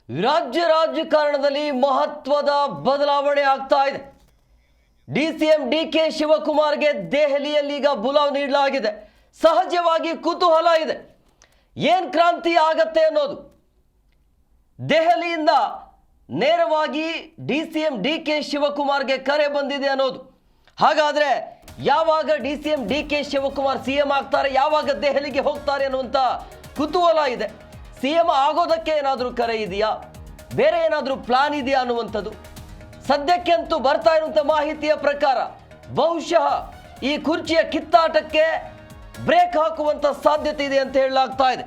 ರಾಜಕಾರಣದಲ್ಲಿ ಮಹತ್ವದ ಬದಲಾವಣೆ ಆಗ್ತಾ ಇದೆ. ಡಿಸಿಎಂ ಡಿಕೆ ಶಿವಕುಮಾರ್ಗೆ ದೆಹಲಿಯಲ್ಲಿ ಈಗ ಬುಲಾವ್ ನೀಡಲಾಗಿದೆ. ಸಹಜವಾಗಿ ಕುತೂಹಲ ಇದೆ, ಏನು ಕ್ರಾಂತಿ ಆಗತ್ತೆ ಅನ್ನೋದು. ದೆಹಲಿಯಿಂದ ನೇರವಾಗಿ ಡಿಸಿಎಂ ಡಿಕೆ ಶಿವಕುಮಾರ್ಗೆ ಕರೆ ಬಂದಿದೆ ಅನ್ನೋದು. ಹಾಗಾದ್ರೆ ಯಾವಾಗ ಡಿಸಿಎಂ ಡಿಕೆ ಶಿವಕುಮಾರ್ ಸಿಎಂ ಆಗ್ತಾರೆ, ಯಾವಾಗ ದೆಹಲಿಗೆ ಹೋಗ್ತಾರೆ ಅನ್ನುವಂಥ ಕುತೂಹಲ ಇದೆ. ಸಿಎಂ ಆಗೋದಕ್ಕೆ ಏನಾದರೂ ಕರೆ ಇದೆಯಾ, ಬೇರೆ ಏನಾದರೂ ಪ್ಲಾನ್ ಇದೆಯಾ ಅನ್ನುವಂಥದ್ದು. ಸದ್ಯಕ್ಕಂತೂ ಬರ್ತಾ ಇರುವಂಥ ಮಾಹಿತಿಯ ಪ್ರಕಾರ ಬಹುಶಃ ಈ ಕುರ್ಚಿಯ ಕಿತ್ತಾಟಕ್ಕೆ ಬ್ರೇಕ್ ಹಾಕುವಂಥ ಸಾಧ್ಯತೆ ಇದೆ ಅಂತ ಹೇಳಲಾಗ್ತಾ ಇದೆ.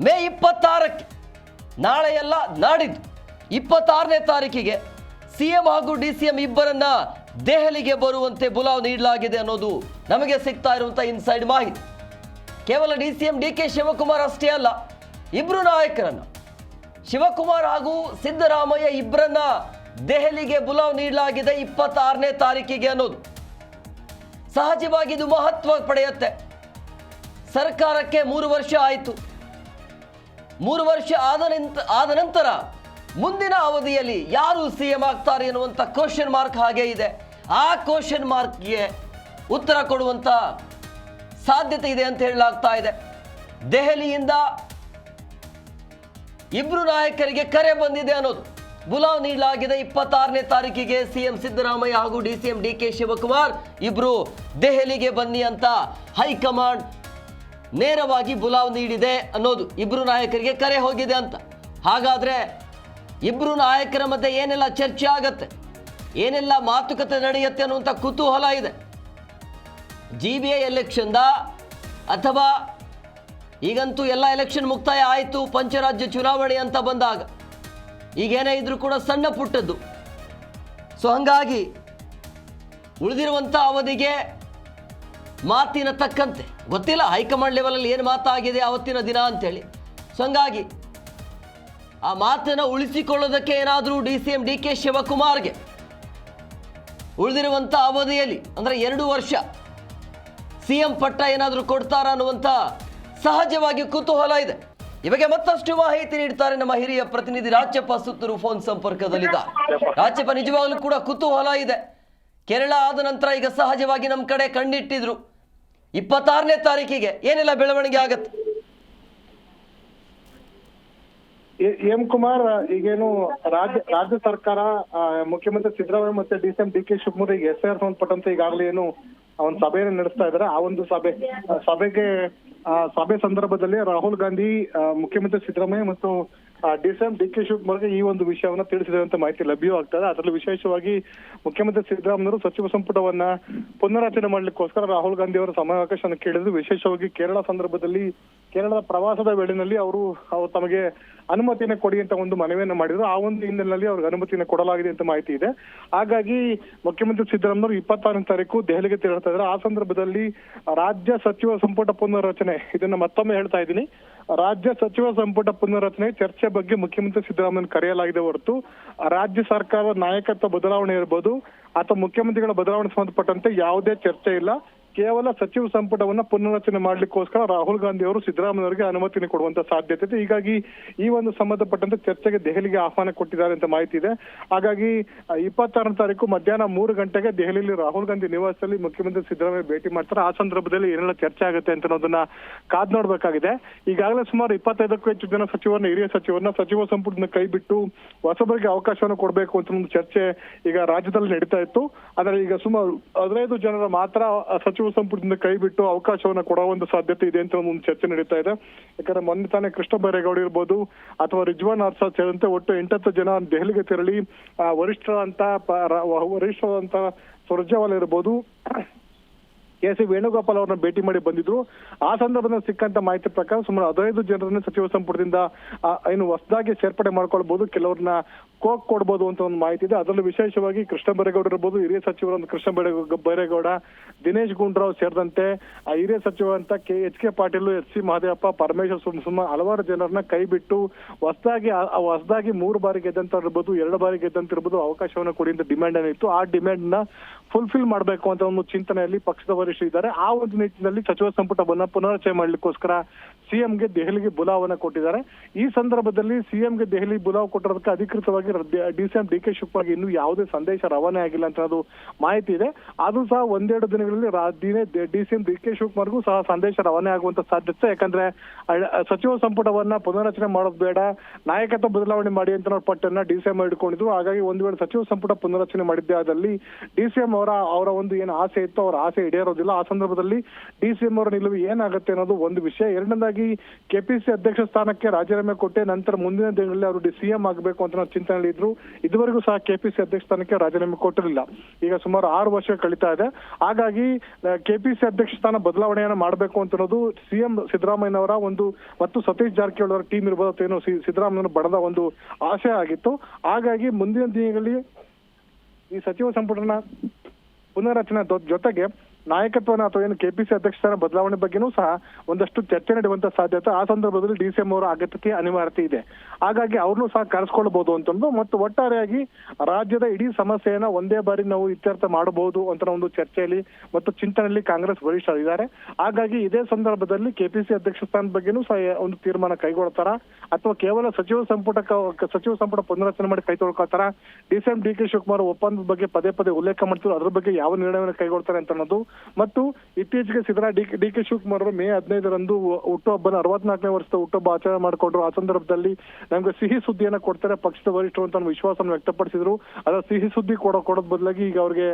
ಮೇ 26ಕ್ಕೆ, ನಾಳೆಯಲ್ಲ ನಾಡಿದ್ದು 26ನೇ ತಾರೀಕಿಗೆ ಸಿಎಂ ಹಾಗೂ ಡಿಸಿಎಂ ಇಬ್ಬರನ್ನ ದೆಹಲಿಗೆ ಬರುವಂತೆ ಬುಲಾವ್ ನೀಡಲಾಗಿದೆ ಅನ್ನೋದು ನಮಗೆ ಸಿಗ್ತಾ ಇರುವಂಥ ಇನ್ಸೈಡ್ ಮಾಹಿತಿ. ಕೇವಲ ಡಿಸಿಎಂ ಡಿಕೆ ಶಿವಕುಮಾರ್ ಅಷ್ಟೇ ಅಲ್ಲ, ಇಬ್ರು ನಾಯಕರನ್ನ, ಶಿವಕುಮಾರ್ ಹಾಗೂ ಸಿದ್ದರಾಮಯ್ಯ ಇಬ್ಬರನ್ನ ದೆಹಲಿಗೆ ಬುಲಾವ್ ನೀಡಲಾಗಿದೆ 26ನೇ ತಾರೀಕಿಗೆ ಅನ್ನೋದು. ಸಹಜವಾಗಿ ಇದು ಮಹತ್ವ ಪಡೆಯುತ್ತೆ. ಸರ್ಕಾರಕ್ಕೆ 3 ವರ್ಷ ಆಯಿತು. 3 ವರ್ಷ ಆದ ನಂತರ ಮುಂದಿನ ಅವಧಿಯಲ್ಲಿ ಯಾರು ಸಿಎಂ ಆಗ್ತಾರೆ ಎನ್ನುವಂಥ ಕ್ವಶನ್ ಮಾರ್ಕ್ ಹಾಗೆ ಇದೆ. ಆ ಕ್ವಶನ್ ಮಾರ್ಕ್ಗೆ ಉತ್ತರ ಕೊಡುವಂಥ ಸಾಧ್ಯತೆ ಇದೆ ಅಂತ ಹೇಳಲಾಗ್ತಾ ಇದೆ. ದೆಹಲಿಯಿಂದ ಇಬ್ರು ನಾಯಕರಿಗೆ ಕರೆ ಬಂದಿದೆ ಅನ್ನೋದು. ಬುಲಾವ್ ನೀಡಲಾಗಿದೆ 26ನೇ ತಾರೀಕಿಗೆ ಸಿಎಂ ಸಿದ್ದರಾಮಯ್ಯ ಹಾಗೂ ಡಿಸಿಎಂ ಡಿಕೆ ಶಿವಕುಮಾರ್ ಇಬ್ರು ದೆಹಲಿಗೆ ಬನ್ನಿ ಅಂತ ಹೈಕಮಾಂಡ್ ನೇರವಾಗಿ ಬುಲಾವ್ ನೀಡಿದೆ ಅನ್ನೋದು. ಇಬ್ರು ನಾಯಕರಿಗೆ ಕರೆ ಹೋಗಿದೆ ಅಂತ. ಹಾಗಾದ್ರೆ ಇಬ್ರು ನಾಯಕರ ಮಧ್ಯೆ ಏನೆಲ್ಲ ಚರ್ಚೆ ಆಗತ್ತೆ, ಏನೆಲ್ಲ ಮಾತುಕತೆ ನಡೆಯುತ್ತೆ ಅನ್ನುವಂಥ ಕುತೂಹಲ ಇದೆ. GBA ಎಲೆಕ್ಷನ್ದ ಅಥವಾ ಈಗಂತೂ ಎಲ್ಲ ಎಲೆಕ್ಷನ್ ಮುಕ್ತಾಯ ಆಯಿತು, ಪಂಚರಾಜ್ಯ ಚುನಾವಣೆ ಅಂತ ಬಂದಾಗ ಈಗೇನೇ ಇದ್ರೂ ಕೂಡ ಸಣ್ಣ ಪುಟ್ಟದ್ದು. ಸೊ ಹಾಗಾಗಿ ಉಳಿದಿರುವಂಥ ಅವಧಿಗೆ ಮಾತಿನ ತಕ್ಕಂತೆ ಗೊತ್ತಿಲ್ಲ ಹೈಕಮಾಂಡ್ ಲೆವೆಲಲ್ಲಿ ಏನು ಮಾತಾಗಿದೆ ಆವತ್ತಿನ ದಿನ ಅಂತೇಳಿ. ಸೊ ಹಂಗಾಗಿ ಆ ಮಾತನ್ನು ಉಳಿಸಿಕೊಳ್ಳೋದಕ್ಕೆ ಏನಾದರೂ ಡಿಸಿಎಂ ಡಿಕೆ ಶಿವಕುಮಾರ್ಗೆ ಉಳಿದಿರುವಂಥ ಅವಧಿಯಲ್ಲಿ ಅಂದರೆ 2 ವರ್ಷ ಸಿಎಂ ಪಟ್ಟ ಏನಾದರೂ ಕೊಡ್ತಾರಾ ಅನ್ನುವಂಥ ಸಹಜವಾಗಿ ಕುತೂಹಲ ಇದೆ. ಈ ಬಗ್ಗೆ ಮತ್ತಷ್ಟು ಮಾಹಿತಿ ನೀಡ್ತಾರೆ ನಮ್ಮ ಹಿರಿಯ ಪ್ರತಿನಿಧಿ ರಾಜಪ್ಪ ಸುತ್ತೂರು ಫೋನ್ ಸಂಪರ್ಕದಲ್ಲಿದ್ದಾರೆ. ರಾಜಪ್ಪ, ನಿಜವಾಗ್ಲೂ ಕೂಡ ಕುತೂಹಲ ಇದೆ. ಕೇರಳ ಆದ ನಂತರ ಈಗ ಸಹಜವಾಗಿ ನಮ್ಮ ಕಡೆ ಕಣ್ಣಿಟ್ಟಿದ್ರು 26ನೇ ತಾರೀಕಿಗೆ ಏನೆಲ್ಲ ಬೆಳವಣಿಗೆ ಆಗತ್ತೆ? ಎಂ ಕುಮಾರ್, ಈಗೇನು ರಾಜ್ಯ ಸರ್ಕಾರ ಮುಖ್ಯಮಂತ್ರಿ ಸಿದ್ದರಾಮಯ್ಯ ಮತ್ತೆ ಡಿಸಿಎಂ ಡಿಕೆ ಶಿವಕುಮಾರ್ ಈಗ SIR ಸಂಬಂಧಪಟ್ಟಂತೆ ಈಗಾಗಲೇ ಏನು ಒಂದು ಸಭೆಯನ್ನು ನಡೆಸ್ತಾ ಇದ್ದಾರೆ. ಆ ಒಂದು ಸಭೆ ಸಂದರ್ಭದಲ್ಲಿ ರಾಹುಲ್ ಗಾಂಧಿ ಮುಖ್ಯಮಂತ್ರಿ ಸಿದ್ದರಾಮಯ್ಯ ಮತ್ತು ಡಿಸಿಎಂ ಡಿಕೆ ಶಿವಕುಮಾರ್ಗೆ ಈ ಒಂದು ವಿಷಯವನ್ನ ತಿಳಿಸಿದಂತ ಮಾಹಿತಿ ಲಭ್ಯವಾಗ್ತದೆ. ಅದರಲ್ಲಿ ವಿಶೇಷವಾಗಿ ಮುಖ್ಯಮಂತ್ರಿ ಸಿದ್ದರಾಮಯ್ಯರು ಸಚಿವ ಸಂಪುಟವನ್ನ ಪುನರಚನೆ ಮಾಡ್ಲಿಕ್ಕೋಸ್ಕರ ರಾಹುಲ್ ಗಾಂಧಿ ಅವರ ಸಮಯಾವಕಾಶವನ್ನು ಕೇಳಿದ್ರು. ವಿಶೇಷವಾಗಿ ಕೇರಳ ಸಂದರ್ಭದಲ್ಲಿ ಕೇರಳದ ಪ್ರವಾಸದ ವೇಳೆಯಲ್ಲಿ ಅವರು ತಮಗೆ ಅನುಮತಿಯನ್ನು ಕೊಡಿ ಅಂತ ಒಂದು ಮನವಿಯನ್ನು ಮಾಡಿದ್ರು. ಆ ಒಂದು ಹಿನ್ನೆಲೆಯಲ್ಲಿ ಅವ್ರಿಗೆ ಅನುಮತಿಯನ್ನು ಕೊಡಲಾಗಿದೆ ಅಂತ ಮಾಹಿತಿ ಇದೆ. ಹಾಗಾಗಿ ಮುಖ್ಯಮಂತ್ರಿ ಸಿದ್ದರಾಮಯ್ಯರು 26ನೇ ತಾರೀಕು ದೆಹಲಿಗೆ ತೆರಳ್ತಾ ಇದ್ದಾರೆ. ಆ ಸಂದರ್ಭದಲ್ಲಿ ರಾಜ್ಯ ಸಚಿವ ಸಂಪುಟ ಪುನರ್ರಚನೆ, ಇದನ್ನ ಮತ್ತೊಮ್ಮೆ ಹೇಳ್ತಾ ಇದ್ದೀನಿ, ರಾಜ್ಯ ಸಚಿವ ಸಂಪುಟ ಪುನರ್ರಚನೆ ಚರ್ಚೆ ಬಗ್ಗೆ ಮುಖ್ಯಮಂತ್ರಿ ಸಿದ್ದರಾಮಯ್ಯ ಕರೆಯಲಾಗಿದೆ ಹೊರತು ರಾಜ್ಯ ಸರ್ಕಾರದ ನಾಯಕತ್ವ ಬದಲಾವಣೆ ಇರಬಹುದು ಅಥವಾ ಮುಖ್ಯಮಂತ್ರಿಗಳ ಬದಲಾವಣೆ ಸಂಬಂಧಪಟ್ಟಂತೆ ಯಾವುದೇ ಚರ್ಚೆ ಇಲ್ಲ. ಕೇವಲ ಸಚಿವ ಸಂಪುಟವನ್ನ ಪುನರ್ರಚನೆ ಮಾಡ್ಲಿಕ್ಕೋಸ್ಕರ ರಾಹುಲ್ ಗಾಂಧಿ ಅವರು ಸಿದ್ದರಾಮಯ್ಯವರಿಗೆ ಅನುಮತಿಯನ್ನು ಕೊಡುವಂತ ಸಾಧ್ಯತೆ ಇದೆ. ಹೀಗಾಗಿ ಈ ಒಂದು ಸಂಬಂಧಪಟ್ಟಂತೆ ಚರ್ಚೆಗೆ ದೆಹಲಿಗೆ ಆಹ್ವಾನ ಕೊಟ್ಟಿದ್ದಾರೆ ಅಂತ ಮಾಹಿತಿ ಇದೆ. ಹಾಗಾಗಿ 26ನೇ ತಾರೀಕು ಮಧ್ಯಾಹ್ನ 3 ಗಂಟೆಗೆ ದೆಹಲಿಯಲ್ಲಿ ರಾಹುಲ್ ಗಾಂಧಿ ನಿವಾಸದಲ್ಲಿ ಮುಖ್ಯಮಂತ್ರಿ ಸಿದ್ದರಾಮಯ್ಯ ಭೇಟಿ ಮಾಡ್ತಾರೆ. ಆ ಸಂದರ್ಭದಲ್ಲಿ ಏನೆಲ್ಲ ಚರ್ಚೆ ಆಗುತ್ತೆ ಅಂತ ಅನ್ನೋದನ್ನ ಕಾದ್ ನೋಡ್ಬೇಕಾಗಿದೆ. ಈಗಾಗಲೇ ಸುಮಾರು 25ಕ್ಕೂ ಹೆಚ್ಚು ಜನ ಸಚಿವರನ್ನ, ಹಿರಿಯ ಸಚಿವರನ್ನ ಸಚಿವ ಸಂಪುಟದಿಂದ ಕೈ ಬಿಟ್ಟು ಹೊಸಬರಿಗೆ ಅವಕಾಶವನ್ನು ಕೊಡಬೇಕು ಅಂತ ಒಂದು ಚರ್ಚೆ ಈಗ ರಾಜ್ಯದಲ್ಲಿ ನಡೀತಾ ಇತ್ತು. ಆದರೆ ಈಗ ಸುಮಾರು 15 ಜನರ ಮಾತ್ರ ಸಚಿವ ಸಂಪುಟದಿಂದ ಕೈ ಬಿಟ್ಟು ಅವಕಾಶವನ್ನ ಕೊಡೋ ಒಂದು ಸಾಧ್ಯತೆ ಇದೆ ಅಂತ ಒಂದು ಚರ್ಚೆ ನಡೀತಾ ಇದೆ. ಯಾಕಂದ್ರೆ ಮೊನ್ನೆ ತಾನೇ ಕೃಷ್ಣ ಬೈರೇಗೌಡ ಇರ್ಬೋದು ಅಥವಾ ರಿಜ್ವಾನ್ ಅರ್ಷದ್ ಸೇರಿದಂತೆ ಒಟ್ಟು 8 ಜನ ದೆಹಲಿಗೆ ತೆರಳಿ ವರಿಷ್ಠರಂತ ಸುರ್ಜೇವಾಲಾ ಇರ್ಬೋದು, KC ವೇಣುಗೋಪಾಲ್ ಅವ್ರನ್ನ ಭೇಟಿ ಮಾಡಿ ಬಂದಿದ್ರು. ಆ ಸಂದರ್ಭದಲ್ಲಿ ಸಿಕ್ಕಂತ ಮಾಹಿತಿ ಪ್ರಕಾರ ಸುಮಾರು 15 ಜನರನ್ನ ಸಚಿವ ಸಂಪುಟದಿಂದ ಏನು ಹೊಸದಾಗಿ ಸೇರ್ಪಡೆ ಮಾಡ್ಕೊಳ್ಬಹುದು, ಕೆಲವ್ರನ್ನ ಕೋಕ್ ಕೊಡ್ಬೋದು ಅಂತ ಒಂದು ಮಾಹಿತಿ ಇದೆ. ಅದರಲ್ಲಿ ವಿಶೇಷವಾಗಿ ಕೃಷ್ಣ ಬೈರೇಗೌಡ ಇರ್ಬೋದು, ಹಿರಿಯ ಸಚಿವರಂತ ಕೃಷ್ಣ ಬೈರೇಗೌಡ, ದಿನೇಶ್ ಗುಂಡೂರಾವ್ ಸೇರಿದಂತೆ ಹಿರಿಯ ಸಚಿವರಂತ HK ಪಾಟೀಲ್, SC ಮಹದೇವಪ್ಪ, ಪರಮೇಶ್ವರ್ ಸುಮಾರು ಹಲವಾರು ಜನರನ್ನ ಕೈ ಬಿಟ್ಟು ಹೊಸದಾಗಿ 3 ಬಾರಿ ಗೆದ್ದಂತ ಇರ್ಬೋದು, 2 ಬಾರಿ ಗೆದ್ದಂತ ಇರ್ಬೋದು ಅವಕಾಶವನ್ನ ಕೊಡಿ ಅಂತ ಡಿಮ್ಯಾಂಡ್ ಏನಿತ್ತು. ಆ ಡಿಮ್ಯಾಂಡ್ ನ ಫುಲ್ಫಿಲ್ ಮಾಡಬೇಕು ಅಂತ ಒಂದು ಚಿಂತನೆಯಲ್ಲಿ ಪಕ್ಷದ ವರಿಷ್ಠರು ಇದ್ದಾರೆ. ಆ ಒಂದು ನಿಟ್ಟಿನಲ್ಲಿ ಸಚಿವ ಸಂಪುಟವನ್ನ ಪುನರಚನೆ ಮಾಡ್ಲಿಕ್ಕೋಸ್ಕರ ಸಿಎಂಗೆ ದೆಹಲಿಗೆ ಬುಲಾವನ್ನ ಕೊಟ್ಟಿದ್ದಾರೆ. ಈ ಸಂದರ್ಭದಲ್ಲಿ ಸಿಎಂಗೆ ದೆಹಲಿ ಬುಲಾವ್ ಕೊಟ್ಟಿರೋದಕ್ಕೆ ಅಧಿಕೃತವಾಗಿ ಡಿಸಿಎಂ ಡಿಕೆ ಶಿವಕುಮಾರ್ಗೆ ಇನ್ನೂ ಯಾವುದೇ ಸಂದೇಶ ರವಾನೆ ಆಗಿಲ್ಲ ಅಂತ ಅನ್ನೋದು ಮಾಹಿತಿ ಇದೆ. ಅದು ಸಹ ಒಂದೆರಡು ದಿನಗಳಲ್ಲಿ ಡಿಸಿಎಂ ಡಿಕೆ ಶಿವಕುಮಾರ್ಗೂ ಸಹ ಸಂದೇಶ ರವಾನೆ ಆಗುವಂತ ಸಾಧ್ಯತೆ. ಯಾಕಂದ್ರೆ ಸಚಿವ ಸಂಪುಟವನ್ನ ಪುನರಚನೆ ಮಾಡೋದು ಬೇಡ, ನಾಯಕತ್ವ ಬದಲಾವಣೆ ಮಾಡಿ ಅಂತ ಪಟ್ಟನ್ನ ಡಿಸಿಎಂ ಹಿಡ್ಕೊಂಡಿದ್ರು. ಹಾಗಾಗಿ ಒಂದು ವೇಳೆ ಸಚಿವ ಸಂಪುಟ ಪುನರಚನೆ ಮಾಡಿದ್ದೆ ಆದಲ್ಲಿ ಡಿಸಿಎಂ ಅವರ ಒಂದು ಏನು ಆಸೆ ಇತ್ತು ಅವರ ಆಸೆ ಈಡೇರೋದಿಲ್ಲ. ಆ ಸಂದರ್ಭದಲ್ಲಿ ಡಿಸಿಎಂ ಅವರ ನಿಲುವು ಏನಾಗುತ್ತೆ ಅನ್ನೋದು ಒಂದು ವಿಷಯ. ಎರಡನೇದಾಗಿ ಕೆಪಿಸಿ ಅಧ್ಯಕ್ಷ ಸ್ಥಾನಕ್ಕೆ ರಾಜೀನಾಮೆ ಕೊಟ್ಟೆ ನಂತರ ಮುಂದಿನ ದಿನಗಳಲ್ಲಿ ಅವರು ಸಿಎಂ ಆಗಬೇಕು ಅಂತ ನಾವು ಚಿಂತನೆಯಲ್ಲಿ ಇದ್ರು. ಇದುವರೆಗೂ ಸಹ ಕೆಪಿಸಿ ಅಧ್ಯಕ್ಷ ಸ್ಥಾನಕ್ಕೆ ರಾಜೀನಾಮೆ ಕೊಟ್ಟಿರಲಿಲ್ಲ. ಈಗ ಸುಮಾರು 6 ವರ್ಷ ಕಳೀತಾ ಇದೆ. ಹಾಗಾಗಿ ಕೆಪಿಸಿ ಅಧ್ಯಕ್ಷ ಸ್ಥಾನ ಬದಲಾವಣೆಯನ್ನು ಮಾಡಬೇಕು ಅಂತ ಅನ್ನೋದು ಸಿಎಂ ಸಿದ್ದರಾಮಯ್ಯನವರ ಒಂದು ಮತ್ತು ಸತೀಶ್ ಜಾರಕಿಹೊಳಿ ಅವರ ಟೀಮ್ ಇರ್ಬೋದು ಏನೋ ಸಿದ್ದರಾಮಯ್ಯನ ಬಡದ ಒಂದು ಆಶಯ ಆಗಿತ್ತು. ಹಾಗಾಗಿ ಮುಂದಿನ ದಿನಗಳಲ್ಲಿ ಈ ಸಚಿವ ಸಂಪುಟನ ಪುನರ್ರಚನೆ ಜೊತೆಗೆ ನಾಯಕತ್ವನ ಅಥವಾ ಏನು ಕೆಪಿಸಿ ಅಧ್ಯಕ್ಷ ಸ್ಥಾನ ಬದಲಾವಣೆ ಬಗ್ಗೆನೂ ಸಹ ಒಂದಷ್ಟು ಚರ್ಚೆ ನಡೆಯುವಂತ ಸಾಧ್ಯತೆ ಆ ಸಂದರ್ಭದಲ್ಲಿ ಡಿಸಿಎಂ ಅವರ ಅಗತ್ಯತೆ ಅನಿವಾರ್ಯತೆ ಇದೆ. ಹಾಗಾಗಿ ಅವ್ರನ್ನೂ ಸಹ ಕರೆಸ್ಕೊಳ್ಬಹುದು ಅಂತಂದು ಮತ್ತು ಒಟ್ಟಾರೆಯಾಗಿ ರಾಜ್ಯದ ಇಡೀ ಸಮಸ್ಯೆಯನ್ನ ಒಂದೇ ಬಾರಿ ನಾವು ಇತ್ಯರ್ಥ ಮಾಡಬಹುದು ಅಂತ ಒಂದು ಚರ್ಚೆಯಲ್ಲಿ ಮತ್ತು ಚಿಂತನೆಯಲ್ಲಿ ಕಾಂಗ್ರೆಸ್ ವರಿಷ್ಠರಿದ್ದಾರೆ. ಹಾಗಾಗಿ ಇದೇ ಸಂದರ್ಭದಲ್ಲಿ ಕೆಪಿಸಿ ಅಧ್ಯಕ್ಷ ಸ್ಥಾನದ ಬಗ್ಗೆನೂ ಸಹ ಒಂದು ತೀರ್ಮಾನ ಕೈಗೊಳ್ತಾರ ಅಥವಾ ಕೇವಲ ಸಚಿವ ಸಂಪುಟ ಪುನರಚನೆ ಮಾಡಿ ಕೈ ತೊಳ್ಕೊಳ್ತಾರ. ಡಿಸಿಎಂ ಡಿಕೆ ಶಿವಕುಮಾರ್ ಒಪ್ಪಂದದ ಬಗ್ಗೆ ಪದೇ ಪದೇ ಉಲ್ಲೇಖ ಮಾಡ್ತಿದ್ರು, ಅದ್ರ ಬಗ್ಗೆ ಯಾವ ನಿರ್ಣಯವನ್ನು ಕೈಗೊಳ್ತಾರೆ ಅಂತ ಅನ್ನೋದು. ಮತ್ತು ಇತ್ತೀಚೆಗೆ ಡಿಕೆ ಶಿವಕುಮಾರ್ ಅವರು ಮೇ 15ರಂದು ಹುಟ್ಟುಹಬ್ಬನ 64ನೇ ವರ್ಷದ ಹುಟ್ಟುಹಬ್ಬ ಆಚರಣೆ ಮಾಡಿಕೊಂಡ್ರು. ಆ ಸಂದರ್ಭದಲ್ಲಿ ನಮ್ಗೆ ಸಿಹಿ ಸುದ್ದಿಯನ್ನ ಕೊಡ್ತಾರೆ ಪಕ್ಷದ ವರಿಷ್ಠರು ಅಂತ ವಿಶ್ವಾಸವನ್ನು ವ್ಯಕ್ತಪಡಿಸಿದ್ರು. ಅದರ ಸಿಹಿ ಸುದ್ದಿ ಕೊಡೋದ್ ಬದಲಾಗಿ ಈಗ ಅವ್ರಿಗೆ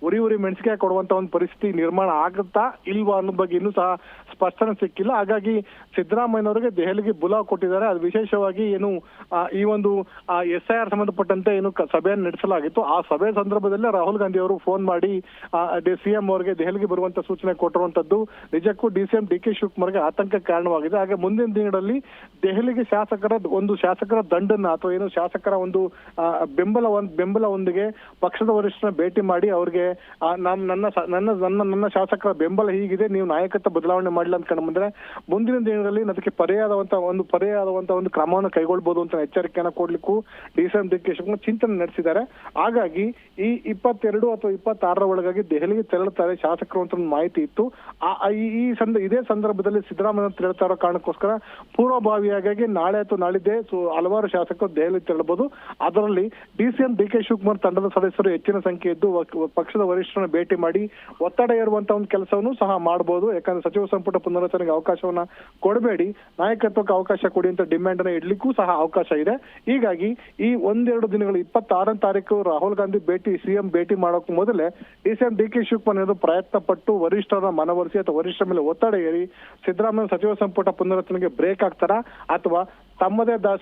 ಉರಿ ಮೆಣಸಿಕಾಯಿ ಕೊಡುವಂತ ಒಂದು ಪರಿಸ್ಥಿತಿ ನಿರ್ಮಾಣ ಆಗುತ್ತಾ ಇಲ್ವಾ ಅನ್ನೋ ಬಗ್ಗೆ ಇನ್ನೂ ಸಹ ಸ್ಪಷ್ಟನೆ ಸಿಕ್ಕಿಲ್ಲ. ಹಾಗಾಗಿ ಸಿದ್ದರಾಮಯ್ಯನವರಿಗೆ ದೆಹಲಿಗೆ ಬುಲಾವ್ ಕೊಟ್ಟಿದ್ದಾರೆ. ಅದು ವಿಶೇಷವಾಗಿ ಏನು ಈ ಒಂದು SIR ಸಂಬಂಧಪಟ್ಟಂತೆ ಏನು ಸಭೆಯನ್ನು ನಡೆಸಲಾಗಿತ್ತು. ಆ ಸಭೆ ಸಂದರ್ಭದಲ್ಲೇ ರಾಹುಲ್ ಗಾಂಧಿ ಅವರು ಫೋನ್ ಮಾಡಿ ಸಿಎಂ ಅವರಿಗೆ ದೆಹಲಿಗೆ ಬರುವಂತ ಸೂಚನೆ ಕೊಟ್ಟಿರುವಂತದ್ದು ನಿಜಕ್ಕೂ ಡಿಸಿಎಂ ಡಿಕೆ ಶಿವಕುಮಾರ್ಗೆ ಆತಂಕ ಕಾರಣವಾಗಿದೆ. ಹಾಗೆ ಮುಂದಿನ ದಿನಗಳಲ್ಲಿ ದೆಹಲಿಗೆ ಶಾಸಕರ ದಂಡನ್ನ ಅಥವಾ ಏನು ಶಾಸಕರ ಒಂದು ಬೆಂಬಲವೊಂದಿಗೆ ಪಕ್ಷದ ವರಿಷ್ಠನ ಭೇಟಿ ಮಾಡಿ ಅವ್ರಿಗೆ ನನ್ನ ಶಾಸಕರ ಬೆಂಬಲ ಹೀಗಿದೆ, ನೀವು ನಾಯಕತ್ವ ಬದಲಾವಣೆ ಮಾಡಿಲ್ಲ ಅಂತ ಬಂದ್ರೆ ಮುಂದಿನ ದಿನಗಳಲ್ಲಿ ಅದಕ್ಕೆ ಪರ್ಯಾಯವಾದಂತ ಒಂದು ಕ್ರಮವನ್ನು ಕೈಗೊಳ್ಳಬಹುದು ಅಂತ ಎಚ್ಚರಿಕೆಯನ್ನು ಕೊಡ್ಲಿಕ್ಕೂ ಡಿಸಿಎಂ ಡಿಕೆ ಶಿವಕುಮಾರ್ ಚಿಂತನೆ ನಡೆಸಿದ್ದಾರೆ. ಹಾಗಾಗಿ ಈ 22 ಅಥವಾ 26ರ ಒಳಗಾಗಿ ದೆಹಲಿಗೆ ತೆರಳುತ್ತಾರೆ ಶಾಸಕರು ಅಂತ ಒಂದು ಮಾಹಿತಿ ಇತ್ತು. ಇದೇ ಸಂದರ್ಭದಲ್ಲಿ ಸಿದ್ದರಾಮಯ್ಯ ತೆರಳುತ್ತಾ ಇರೋ ಕಾರಣಕ್ಕೋಸ್ಕರ ಪೂರ್ವಭಾವಿಯಾಗಿ ನಾಳೆ ಅಥವಾ ನಾಳಿದ್ದೇ ಹಲವಾರು ಶಾಸಕರು ದೆಹಲಿ ತೆರಳಬಹುದು. ಅದರಲ್ಲಿ ಡಿಸಿಎಂ ಡಿಕೆ ಶಿವಕುಮಾರ್ ತಂಡದ ಸದಸ್ಯರು ಹೆಚ್ಚಿನ ಸಂಖ್ಯೆ ಇದ್ದು ಪಕ್ಷದ ವರಿಷ್ಠರನ್ನ ಭೇಟಿ ಮಾಡಿ ಒತ್ತಡ ಏರುವಂತ ಒಂದು ಕೆಲಸವನ್ನು ಸಹ ಮಾಡಬಹುದು. ಯಾಕಂದ್ರೆ ಸಚಿವ ಸಂಪುಟ ಪುನರಚನೆಗೆ ಅವಕಾಶವನ್ನ ಕೊಡಬೇಡಿ, ನಾಯಕತ್ವಕ್ಕೆ ಅವಕಾಶ ಕೊಡಿ ಅಂತ ಡಿಮ್ಯಾಂಡ್ ಅನ್ನ ಇಡ್ಲಿಕ್ಕೂ ಸಹ ಅವಕಾಶ ಇದೆ. ಹೀಗಾಗಿ ಈ ಒಂದೆರಡು ದಿನಗಳು 26ನೇ ತಾರೀಕು ರಾಹುಲ್ ಗಾಂಧಿ ಸಿಎಂ ಭೇಟಿ ಮಾಡೋಕೆ ಮೊದಲೇ ಡಿಸಿಎಂ ಡಿಕೆ ಶಿವಕುಮಾರ್ ಪ್ರಯತ್ನ ಪಟ್ಟು ವರಿಷ್ಠರನ್ನ ಮನವೊಲಿಸಿ ಅಥವಾ ವರಿಷ್ಠರ ಮೇಲೆ ಒತ್ತಡ ಏರಿ ಸಿದ್ದರಾಮಯ್ಯ ಸಚಿವ ಸಂಪುಟ ಪುನರಚನೆಗೆ ಬ್ರೇಕ್ ಆಗ್ತಾರಾ ಅಥವಾ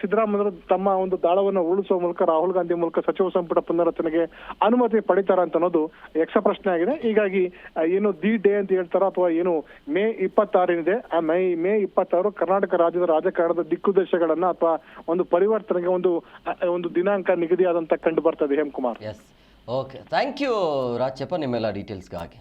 ಸಿದ್ದರಾಮಯ್ಯ ತಮ್ಮ ಒಂದು ದಾಳವನ್ನು ಉಳಿಸುವ ಮೂಲಕ ರಾಹುಲ್ ಗಾಂಧಿ ಮೂಲಕ ಸಚಿವ ಸಂಪುಟ ಪುನರಚನೆಗೆ ಅನುಮತಿ ಪಡಿತಾರ ಅಂತ ಅನ್ನೋದು ಯಕ್ಷ ಪ್ರಶ್ನೆ ಆಗಿದೆ. ಹೀಗಾಗಿ ಏನು ದಿ ಡೇ ಅಂತ ಹೇಳ್ತಾರೋ ಅಥವಾ ಏನು ಮೇ 26 ಇದೆ, ಆ ಮೇ 26 ಕರ್ನಾಟಕ ರಾಜ್ಯದ ರಾಜಕಾರಣದ ದಿಕ್ಕುದೇಶಗಳನ್ನ ಅಥವಾ ಒಂದು ಪರಿವರ್ತನೆಗೆ ಒಂದು ದಿನಾಂಕ ನಿಗದಿಯಾದಂತ ಕಂಡು ಬರ್ತದೆ. Hemakumar. Okay, thank you Rajappa ನಿಮ್ಮೆಲ್ಲ ಡೀಟೇಲ್ಸ್ಗಾಗಿ.